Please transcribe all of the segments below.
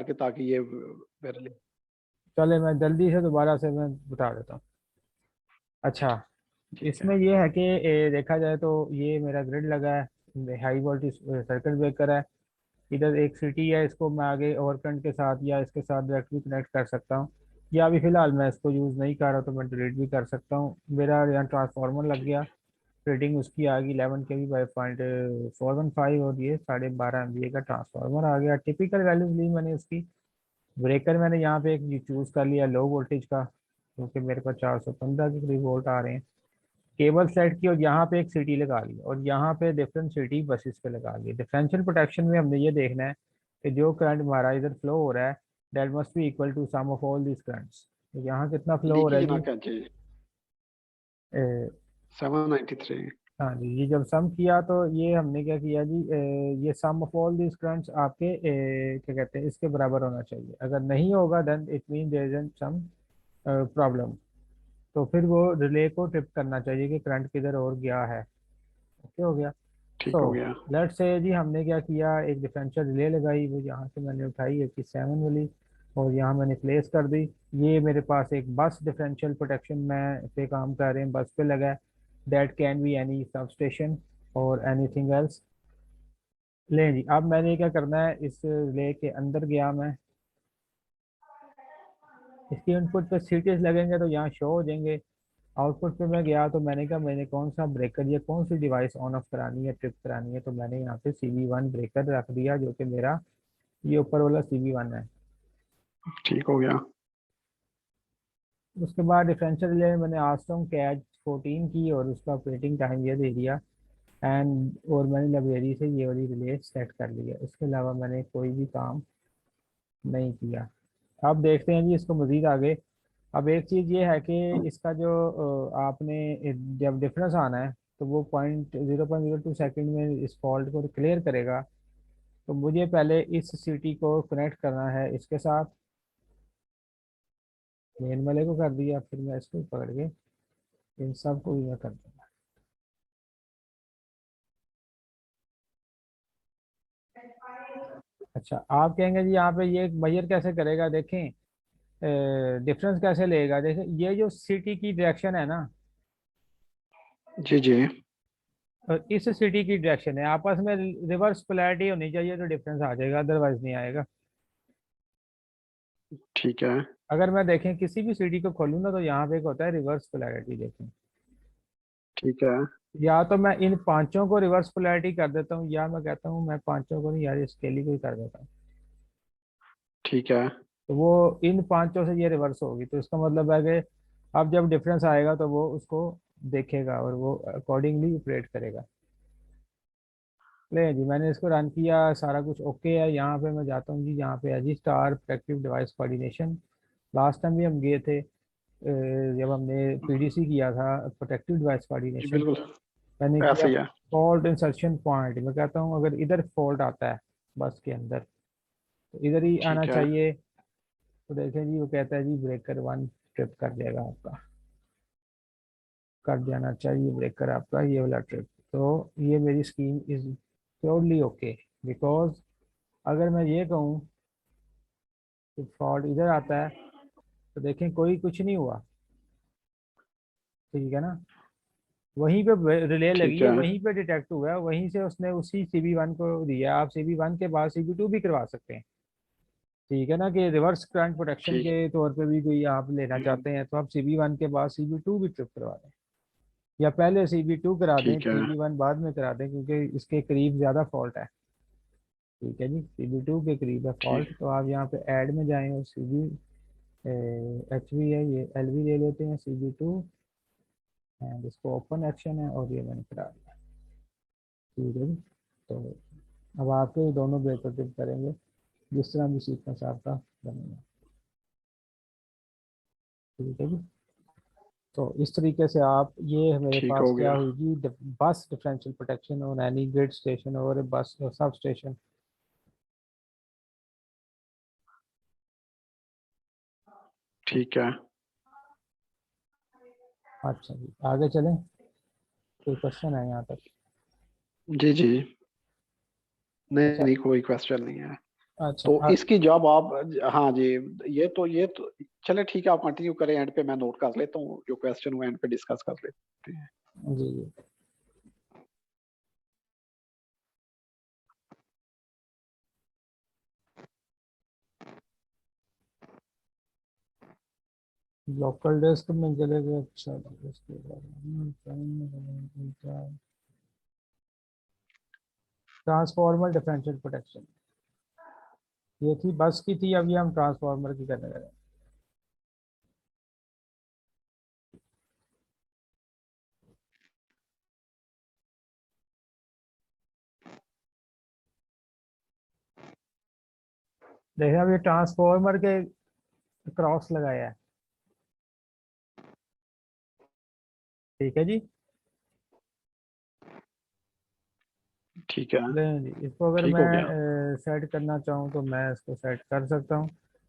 के, ताकि ये मेरे लिए। चले मैं जल्दी से दोबारा से मैं बता देता हूँ। अच्छा, ठीक है। इसमें ये है कि देखा जाए तो ये मेरा ग्रिड लगा है, हाई वोल्टेज सर्किट ब्रेकर है। इधर एक सिटी है, इसको मैं आगे ओवरकंट के साथ या इसके साथ डायरेक्टली कनेक्ट कर सकता हूँ, या अभी फिलहाल मैं इसको यूज़ नहीं कर रहा तो मैं डिलीट भी कर सकता हूँ। मेरा यहाँ ट्रांसफार्मर लग ठीक गया, रेटिंग उसकी आ गई 11 kV/.415, और ये 12.5 MVA का ट्रांसफार्मर आ गया। टिपिकल वैल्यूज ली मैंने उसकी। ब्रेकर मैंने यहाँ पे एक चूज़ कर लिया लो वोल्टेज का, क्योंकि मेरे पास 415 के करीब वोल्ट आ रहे हैं। केबल सेट की और यहाँ पे एक सिटी लगा ली और यहाँ पे डिफरेंट सिटी बसेस पे लगा ली। डिफरेंशियल प्रोटेक्शन में हमने ये देखना है कि जो करंट हमारा इधर फ्लो हो रहा है, that must be equal to sum of all this currents. तो यहाँ कितना फ्लो हो रहा लीकेज है ना जी? क्या चाहिए। ए, 793। हाँ जी, ये जब सम किया तो ये हमने क्या किया जी, ये सम ऑफ ऑल दिस करंट्स आपके क्या कहते हैं, इसके बराबर होना चाहिए। अगर नहीं होगा then it mean there is some problem. तो फिर वो रिले को ट्रिप करना चाहिए कि करंट किधर और गया है। ओके हो गया। ठीक तो हो गया। लेट से जी हमने क्या किया, एक डिफरेंशियल रिले लगाई, वो यहाँ से मैंने उठाई 87 वाली और यहाँ मैंने प्लेस कर दी। ये मेरे पास एक बस डिफरेंशियल प्रोटेक्शन में पे काम कर रहे हैं, बस पे लगा है। That can be any sub station और एनीथिंग एल्स। ले जी, अब मैंने क्या करना है, इस रिले के अंदर गया मैं, इसकी इनपुट पे सीटीज लगेंगे तो यहाँ शो हो जाएंगे। आउटपुट पे मैं गया तो मैंने कहा मैंने कौन सा ब्रेकर या कौन सी डिवाइस ऑन ऑफ करानी है, ट्रिप करानी है, तो मैंने यहाँ पे CV1 ब्रेकर रख दिया, जो कि मेरा ये ऊपर वाला CV1 है। ठीक हो गया। उसके बाद डिफरेंशियल रिले में मैंने आस्टॉम कैच 14 की और उसका ऑपरेटिंग टाइम ये दे दिया। एंड और मैंने लाइब्रेरी से ये वाली रिले सेट कर लिया। इसके अलावा मैंने कोई भी काम नहीं किया। अब देखते हैं जी इसको मज़ीद आगे। अब एक चीज़ ये है कि इसका जो आपने जब डिफरेंस आना है तो वो 0.02 सेकंड में इस फॉल्ट को क्लियर करेगा। तो मुझे पहले इस सीटी को कनेक्ट करना है इसके साथ, मेन वाले को कर दिया, फिर मैं इसको पकड़ के इन सब को भी मैं कर दूंगा। अच्छा, आप कहेंगे जी यहाँ पे ये मेजर कैसे करेगा, देखें डिफरेंस कैसे लेगा। देखें ये जो सिटी की डायरेक्शन है ना, जी जी। और इस सिटी की डायरेक्शन है, आपस में रिवर्स पोलैरिटी होनी चाहिए तो डिफरेंस आ जाएगा, अदरवाइज नहीं आएगा। ठीक है। अगर मैं देखें किसी भी सिटी को खोलूँ ना तो यहाँ पे एक होता है रिवर्स पोलैरिटी, देखें। ठीक है। या तो मैं इन पांचों को रिवर्स पोलैरिटी कर देता हूँ, या मैं कहता हूँ मैं पांचों को नहीं यार, इस केली को ही कर देता हूँ। ठीक है। तो वो इन पांचों से ये रिवर्स होगी, तो इसका मतलब है कि अब जब डिफरेंस आएगा तो वो उसको देखेगा और वो अकॉर्डिंगली ऑपरेट करेगा। ले जी, मैंने इसको रन किया, सारा कुछ ओके है। यहाँ पे मैं जाता हूँ जी, यहाँ पे है G star protective device coordination. Last time भी हम गए थे जब हमने PDC किया था, प्रोटेक्टिव डिवाइस जी कोऑर्डिनेशन। बिल्कुल। मैंने किया ऐसे ही है। Fault insertion point. मैं कहता हूँ अगर इधर फॉल्ट आता है बस के अंदर तो इधर ही आना ठीक है। चाहिए। तो देखें जी, वो कहता है जी ब्रेकर 1 ट्रिप कर देगा आपका, कर देना चाहिए ब्रेकर आपका ये वाला ट्रिप। तो ये मेरी scheme is purely okay, because अगर मैं ये कहूँ कि फॉल्ट इधर आता है तो देखें कोई कुछ नहीं हुआ, ठीक है ना। वहीं पे रिले लगी ठीक है, है। वहीं पे डिटेक्ट हुआ है, वहीं से उसने उसी CV1 को दिया। आप CV1 के बाद CV2 भी करवा सकते हैं, ठीक है ना, कि रिवर्स करंट प्रोटेक्शन ठीक। के तौर पे भी कोई आप लेना चाहते हैं तो आप CV1 के बाद CV2 भी ट्रिप करवा दें, या पहले CV2 करा दें, ठीक है। CV1 बाद में करा दें, क्योंकि इसके करीब ज़्यादा फॉल्ट है। ठीक है जी, CV2 के करीब है ठीक। फॉल्ट, तो आप यहाँ पे ऐड में जाएं और HV है, ये LV ले लेते हैं CV2, एंड इसको ओपन एक्शन है और ये मैंने करा दिया। ठीक है जी। तो अब आपके दोनों ब्रेकर ट्रिप करेंगे जिस तरह भी सीक्वेंस आपका बनेगा। ठीक है जी। तो इस तरीके से आप, ये मेरे ठीक पास हो क्या गया। हुई जी, बस डिफरेंशियल प्रोटेक्शन और एनी ग्रिड स्टेशन और बस सब स्टेशन। ठीक है। अच्छा जी, आगे चलें, कोई क्वेश्चन है यहाँ तक? जी जी। नहीं अच्छा, नहीं, कोई क्वेश्चन नहीं है। अच्छा तो इसकी जॉब आप, हाँ जी, ये तो चले ठीक है, आप कंटिन्यू करें, एंड पे मैं नोट कर लेता हूँ जो क्वेश्चन हुआ, एंड पे डिस्कस कर लेते हैं। जी जी। लोकल डेस्क में चले गए। अच्छा उसके बाद ट्रांसफॉर्मर डिफरेंशियल प्रोटेक्शन, ये थी बस की थी, अभी हम ट्रांसफॉर्मर की करने लगे। देखिए अब ये ट्रांसफॉर्मर के क्रॉस लगाया है, ठीक है जी। ठीक है। नहीं जी, इसको अगर ठीक हो गया। मैं सेट करना चाहूँ तो मैं इसको सेट कर सकता हूँ।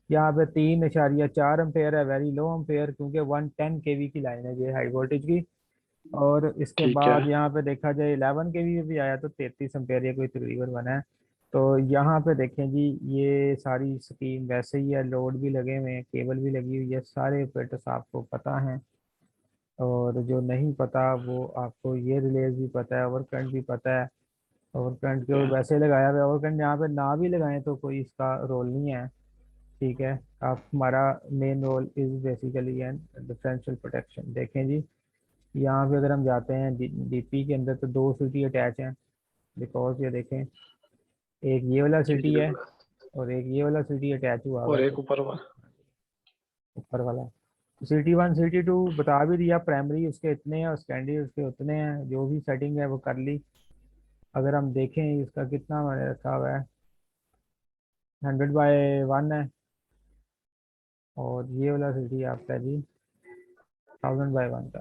यहाँ पे 3.4 एम्पेयर है, वेरी लो एम्पेयर, क्योंकि 110 kV की लाइन है ये हाई वोल्टेज की। और इसके ठीक है। बाद यहाँ पे देखा जाए 11 kV भी आया तो 33 एम्पेयर ये कोई तकरीबन बना है। तो यहाँ पे देखें जी, ये सारी स्कीम वैसे ही है, लोड भी लगे हुए हैं, केबल भी लगी हुई है, सारे ऑपरेटर्स आपको पता है। और जो नहीं पता वो आपको ये रिलेज भी पता है, ओवर करंट भी पता है। ओवर करंट के ठीक वो है। वैसे लगाया हुआ है, ओवर करंट यहाँ पे ना भी लगाएं तो कोई इसका रोल नहीं है, ठीक है। आप हमारा main role is basically and differential protection. देखें जी, यहाँ पे अगर हम जाते हैं डीपी के अंदर तो दो सिटी अटैच हैं, बिकॉज ये देखें, एक ये वाला जी सिटी जी। है और एक ये वाला सिटी अटैच हुआ हुआ और है एक ऊपर वाला। ऊपर वाला। सिटी वन सिटी टू बता भी दिया, प्राइमरी उसके इतने हैं और सेकेंडरी उसके उतने हैं, जो भी सेटिंग है वो कर ली। अगर हम देखें इसका कितना मैंने रखा हुआ है, 100/1 है। और ये वाला सिटी आपका जी 1000/1 का,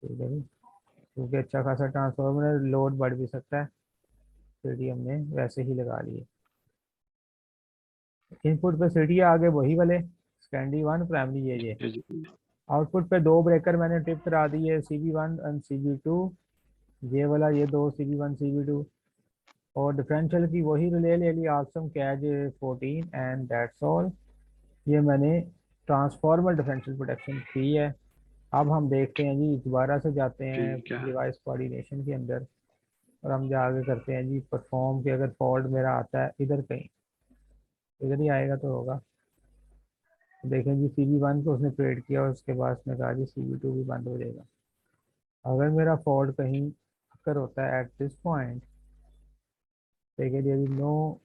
ठीक है जी। क्योंकि अच्छा खासा ट्रांसफॉर्मर है, लोड बढ़ भी सकता है, सिटी हमने वैसे ही लगा लिए। इनपुट पे सिटी आगे वही वाले, सेकेंडरी वन प्राइमरी ये। जी जी। आउटपुट पे दो ब्रेकर मैंने टिप करा दी है, CB1 एंड CB2, ये वाला, ये दो CB1 CB2। और डिफरेंशियल की वही रिले ले ली, आसम कैज 14 एंड दैट्स ऑल। ये मैंने ट्रांसफॉर्मर डिफरेंशियल प्रोटेक्शन की है। अब हम देखते हैं जी, दोबारा से जाते हैं ठीक है। डिवाइस कोऑर्डिनेशन के अंदर, और हम जाके करते हैं जी परफॉर्म, के अगर फॉल्ट मेरा आता है इधर कहीं, इधर ही आएगा तो होगा। तो देखें जी, CB1 को उसने प्रेड किया और उसके बाद उसने कहा जी CB2 भी बंद हो जाएगा। अगर मेरा फॉल्ट कहीं अगर होता है एट दिस पॉइंट, देखिए यदि नो,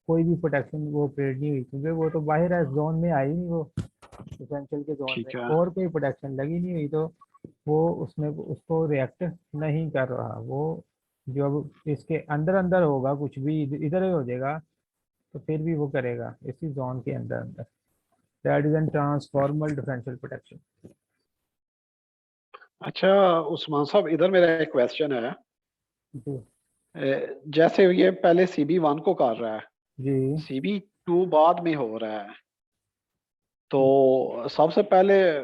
कोई भी प्रोटेक्शन वो ऑपरेट नहीं हुई, क्योंकि वो तो बाहर है, जोन में आई नहीं वो, डिफरेंशियल के जोन में, ठीक है। और कोई प्रोटेक्शन लगी नहीं हुई, तो वो उसमें उसको रिएक्ट नहीं कर रहा वो। जब इसके अंदर अंदर होगा कुछ भी, इधर ही हो जाएगा, तो फिर भी वो करेगा इसी जोन के अंदर अंदर। That is an transformer differential protection. अच्छा उस्मान साहब, इधर मेरा एक क्वेश्चन है। जी जैसे ये पहले CB1 को कर रहा है, जी। CB2 बाद में हो रहा है, तो सबसे पहले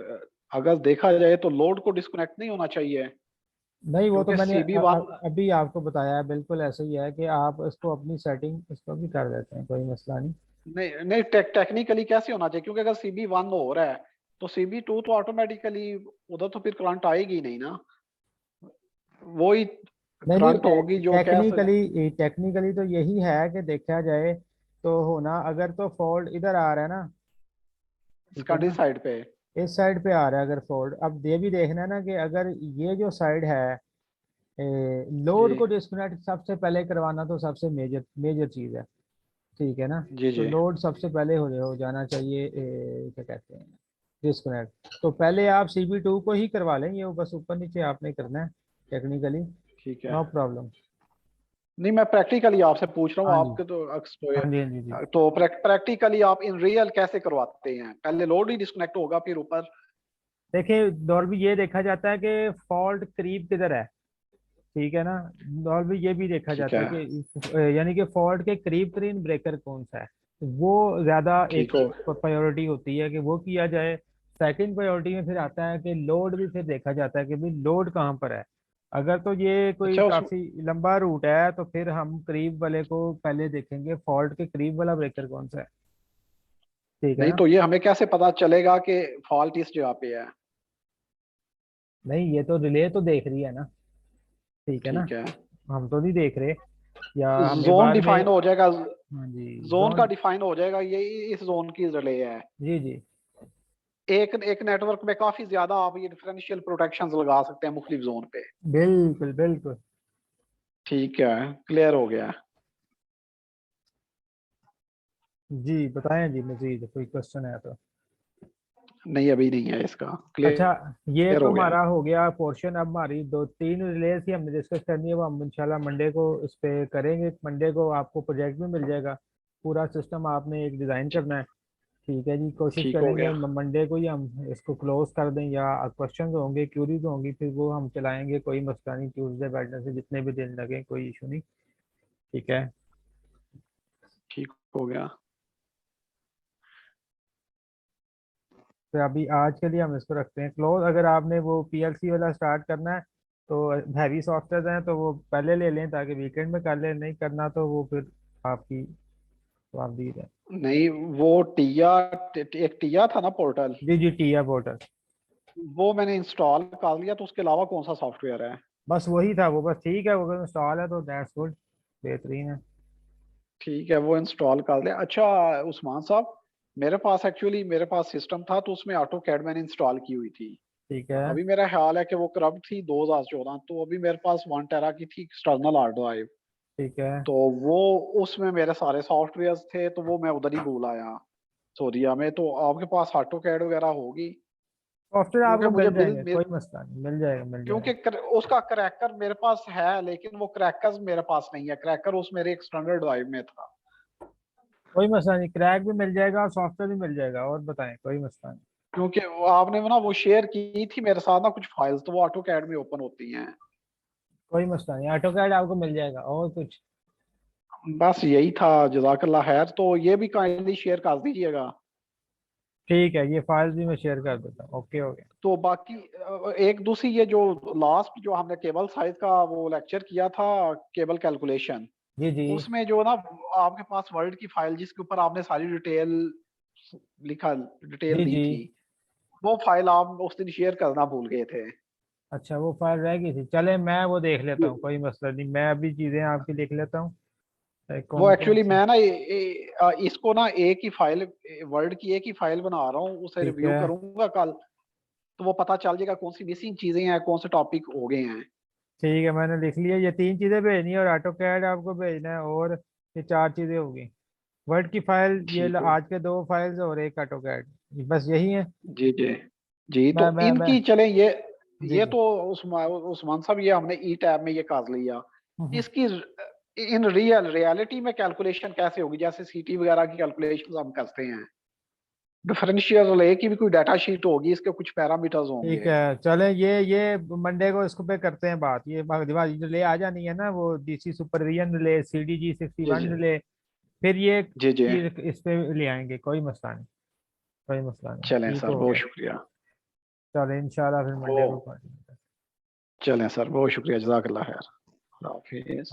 अगर देखा जाए तो लोड को डिस्कनेक्ट नहीं होना चाहिए, नहीं, वो तो क्योंकि मैंने CB1। अभी आपको बताया है, बिल्कुल ऐसे ही है कि आप इसको अपनी सेटिंग इसको भी कर देते हैं, कोई मसला नहीं। नहीं नहीं, टेक्निकली कैसे होना चाहिए, क्योंकि अगर CB1 हो रहा है तो CB2 तो ऑटोमेटिकली उधर तो फिर करंट आएगी ही नहीं ना, वही नहीं करंट नहीं, होगी जो कैसे। टेक्निकली टेक्निकली तो यही है कि देखा जाए तो होना, अगर तो फॉल्ट इधर आ रहा है ना, ठीक है सेकेंडरी ना, साइड पे। इस साइड पे आ रहा है अगर फॉल्ट, अब ये भी देखना है ना कि अगर ये जो साइड है, लोड जी को डिस्कनेक्ट सबसे पहले करवाना तो सबसे मेजर मेजर चीज़ है, ठीक है ना। जी। तो जी लोड सबसे पहले हो जाना चाहिए, क्या कहते हैं, डिस्कनेक्ट। तो पहले आप CB2 को ही करवा लें, ये बस ऊपर नीचे आपने करना है टेक्निकली, ठीक है। No problem. नहीं, मैं प्रैक्टिकली आपसे पूछ रहा हूँ, हाँ जी, आपके तो हाँ जी, हाँ जी जी। तो प्रैक्टिकली आप इन रियल कैसे करवाते हैं, पहले लोड ही डिस्कनेक्ट होगा फिर ऊपर। देखिए नॉर्मली ये देखा जाता है कि फॉल्ट करीब किधर है, ठीक है ना। नॉर्मली ये भी देखा ठीक जाता है। है कि यानी कि फॉल्ट के करीब तरीन ब्रेकर कौन सा है, तो वो ज्यादा एक ठीक हो। प्रायोरिटी होती है कि वो किया जाए। सेकंड प्रायोरिटी में फिर आता है कि लोड भी फिर देखा जाता है कि भाई लोड कहाँ पर है। अगर तो ये कोई अच्छा उस काफी लंबा रूट है तो फिर हम करीब वाले को पहले देखेंगे, फॉल्ट के करीब वाला ब्रेकर कौन सा है। ठीक है नहीं ना। तो ये हमें कैसे पता चलेगा कि फॉल्ट इस जगह पे है? नहीं, ये तो रिले तो देख रही है ना। ठीक है ना। ठीक है, हम तो नहीं देख रहे, या हमें जोन बाद में। डिफाइन हो जाएगा, हाँ जी। जोन का जोन। डिफाइन हो जाएगा, ये इस जोन की रिले है। जी जी। एक एक नेटवर्क में काफी ज्यादा आप ये डिफरेंशियल प्रोटेक्शंस लगा सकते हैं मुख्तलिफ जोन पे। बिल्कुल बिल्कुल। ठीक है, क्लियर हो गया। जी बताएं जी, मजीद कोई क्वेश्चन है तो। नहीं अभी नहीं है, इसका अच्छा, ये क्लियर तो हो गया। हमारा हो गया पोर्शन। अब हमारी दो तीन रिलेज ही हमने डिस्कस करनी है, वो हम इंशाल्लाह मंडे को इस पे करेंगे। मंडे को आपको प्रोजेक्ट भी मिल जाएगा, पूरा सिस्टम आपने एक डिज़ाइन करना है। ठीक है जी, कोशिश ठीक हो करेंगे गया। मंडे को ही हम इसको क्लोज कर दें, या क्वेश्चन होंगे, क्यूरीज होंगी, फिर वो हम चलाएंगे। कोई मसला नहीं, ट्यूसडे वेडनेसडे जितने भी दिन लगे कोई इशू नहीं। ठीक है। ठीक हो गया। तो अभी आज के लिए हम इसको रखते हैं क्लोज। अगर आपने वो पीएलसी वाला स्टार्ट करना है तो हैवी सॉफ्टवेयर हैं तो वो पहले ले लें ताकि वीकेंड में कर लें, नहीं करना तो वो फिर आपकी, तो आप दी है। नहीं वो टिया, एक टिया था ना पोर्टल, जी जी, टीया पोर्टल। वो मैंने इंस्टॉल कर लिया, तो उसके अलावा कौन सा सॉफ्टवेयर है? बस वही था वो, बस ठीक है, वो अगर इंस्टॉल है तो दैट्स गुड, बेहतरीन है। ठीक है, वो इंस्टॉल कर लिया। अच्छा उस्मान साहब, मेरे पास सिस्टम था तो उसमें ऑटो कैड मैंने इंस्टॉल की हुई थी। ठीक है। अभी मेरा ख्याल है कि वो करप्ट थी 2014, तो अभी मेरे पास 1 टेरा की थी एक्सटर्नल हार्ड ड्राइव। ठीक है। तो वो उसमें मेरे सारे सॉफ्टवेयर थे, तो वो मैं उधर ही भूल आया सोरिया में। तो आपके पास ऑटो कैड वगैरह होगी? सॉफ्टवेयर क्योंकि आपको मुझे मिल जाएंगे, कोई मसला नहीं, मिल जाएगा मिल क्योंकि जाएगा। उसका क्रैकर मेरे पास है, लेकिन वो क्रैकर मेरे पास नहीं है। क्रैकर उस मेरे एक्सटर्नल ड्राइव में था। कोई मसला नहीं, क्रैक भी मिल जाएगा और सॉफ्टवेयर भी मिल जाएगा, और बताएं, कोई मसला नहीं। क्योंकि आपने ना वो शेयर की थी मेरे साथ ना कुछ फाइल्स, तो वो ऑटो कैड में ओपन होती हैं। कोई मसला नहीं, ऑटो कैड आपको मिल जाएगा, और कुछ। बस यही था, जजाकल्ला खैर। तो ये भी काइंडली शेयर कर दीजिएगा। ठीक है, ये फाइल भी मैं शेयर कर देता हूँ। ओके हो गया। तो बाकी एक दूसरी ये जो लास्ट जो हमने केबल साइज का वो लेक्चर किया था, केबल कैलकुलेशन, जी जी। उसमें जो ना आपके पास वर्ड की फाइल जिसके ऊपर आपने सारी डिटेल जी दी जी। थी, वो फाइल आप उस दिन शेयर करना भूल गए थे। अच्छा, वो फाइल रह गई थी, चले मैं वो देख लेता हूँ, कोई मसला नहीं, मैं अभी चीज़ें आपकी लिख लेता हूँ। वो कौन कौन एक्चुअली सी। मैं ना इसको ना एक ही फाइल, वर्ड की एक ही फाइल बना रहा हूँ, उसे ठीक रिव्यू है। करूंगा कल। तो वो पता चल जाएगा कौन सी मिसिंग चीजें हैं, कौन से टॉपिक हो गए हैं। ठीक है, मैंने लिख लिया, ये तीन चीज़ें भेजनी है और ऑटो कैड आपको भेजना है, और ये चार चीज़ें होगी। वर्ड की फाइल, ये ठीक हो। आज के दो फाइल्स और एक ऑटो कैड, बस यही है। जी जी। जी तो मैं। इनकी चलें जी ये जी। तो उस्मान साहब, ये हमने ई टैब में ये कर लिया। हम्म। इसकी इन रियलिटी में कैलकुलेशन कैसे होगी? जैसे सीटी वगैरह की कैलकुलेशन हम करते हैं, डिफरेंशियल रिले की भी कोई डाटा शीट होगी, इसके कुछ पैरामीटर्स ठीक होंगे। है, चलें, ये मंडे को इसको पे करते हैं बात। ये रिले आ जानी है ना, वो डीसी सुपरविजन रिले, CDG 61 जी रिले, फिर ये जी जी। चीज इस पे ले आएंगे, कोई मसला नहीं। कोई मसला नहीं, चलें ठीक सर, हो बहुत गया। शुक्रिया। चलो इंशाल्लाह फिर ओ मंडे को पार्टी। चलें सर, बहुत शुक्रिया, जज़ाकल्लाह खैर। हाफिज।